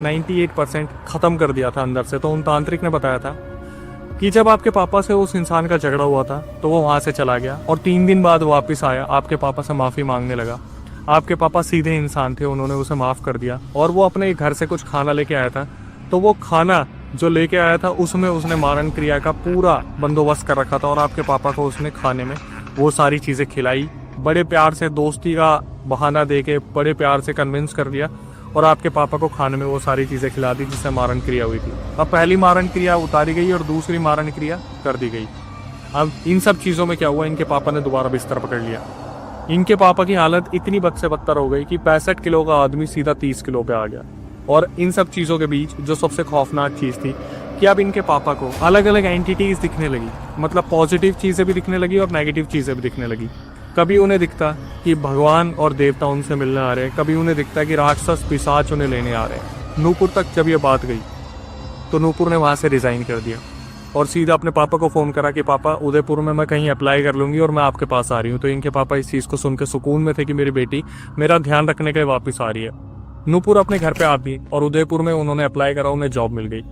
98% ख़त्म कर दिया था अंदर से। तो उन तांत्रिक ने बताया था कि जब आपके पापा से उस इंसान का झगड़ा हुआ था तो वो वहाँ से चला गया और 3 दिन बाद वापस आया, आपके पापा से माफ़ी मांगने लगा। आपके पापा सीधे इंसान थे, उन्होंने उसे माफ़ कर दिया और वो अपने घर से कुछ खाना लेके आया था। तो वो खाना जो लेके आया था उसमें उसने मारण क्रिया का पूरा बंदोबस्त कर रखा था और आपके पापा को उसने खाने में वो सारी चीज़ें खिलाई। बड़े प्यार से दोस्ती का बहाना दे के बड़े प्यार से कन्विंस कर दिया और आपके पापा को खाने में वो सारी चीज़ें खिला दी जिससे मारण क्रिया हुई थी। अब पहली मारण क्रिया उतारी गई और दूसरी मारण क्रिया कर दी गई। अब इन सब चीज़ों में क्या हुआ, इनके पापा ने दोबारा बिस्तर पकड़ लिया। इनके पापा की हालत इतनी बद से बदतर हो गई कि 65 किलो का आदमी सीधा 30 किलो पे आ गया। और इन सब चीज़ों के बीच जो सबसे खौफनाक चीज़ थी कि अब इनके पापा को अलग अलग एंटिटीज दिखने लगी, मतलब पॉजिटिव चीज़ें भी दिखने लगी और नेगेटिव चीज़ें भी दिखने लगी। कभी उन्हें दिखता कि भगवान और देवता उनसे मिलने आ रहे हैं, कभी उन्हें दिखता कि राक्षस पिशाच उन्हें लेने आ रहे हैं। नूपुर तक जब ये बात गई तो नूपुर ने वहाँ से रिज़ाइन कर दिया और सीधा अपने पापा को फ़ोन करा कि पापा उदयपुर में मैं कहीं अप्लाई कर लूँगी और मैं आपके पास आ रही हूँ। तो इनके पापा इस चीज़ को सुन के सुकून में थे कि मेरी बेटी मेरा ध्यान रखने के लिए वापस आ रही है। नूपुर अपने घर पे आती और उदयपुर में उन्होंने अप्लाई करा, उन्हें जॉब मिल गई।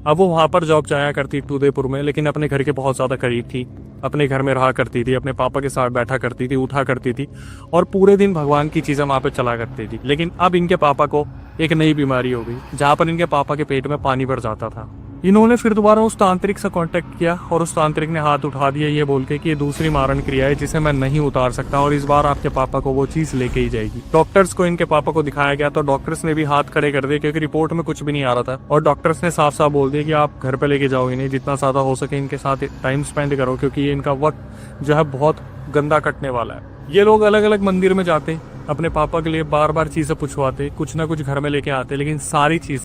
अब वो वहाँ पर जॉब जाया करती थी उदयपुर में, लेकिन अपने घर के बहुत ज़्यादा करीब थी। अपने घर में रहा करती थी, अपने पापा के साथ बैठा करती थी, उठा करती थी और पूरे दिन भगवान की चीज़ें वहाँ पे चला करती थी। लेकिन अब इनके पापा को एक नई बीमारी हो गई जहाँ पर इनके पापा के पेट में पानी भर जाता था। इन्होंने फिर दोबारा उस तांत्रिक से कांटेक्ट किया और उस तांत्रिक ने हाथ उठा दिया ये बोल के कि ये दूसरी मारण क्रिया है जिसे मैं नहीं उतार सकता और इस बार आपके पापा को वो चीज़ लेके ही जाएगी। डॉक्टर्स को इनके पापा को दिखाया गया तो डॉक्टर्स ने भी हाथ खड़े कर दिए क्योंकि रिपोर्ट में कुछ भी नहीं आ रहा था और डॉक्टर्स ने साफ साफ बोल दिया कि आप घर पे लेके जाओ इन्हें, जितना ज़्यादा हो सके इनके साथ टाइम स्पेंड करो क्योंकि ये इनका वक्त जो है बहुत गंदा कटने वाला है। ये लोग अलग अलग मंदिर में जाते, अपने पापा के लिए बार बार चीज़ें पूछवाते, कुछ ना कुछ घर में लेके आते, लेकिन सारी चीज़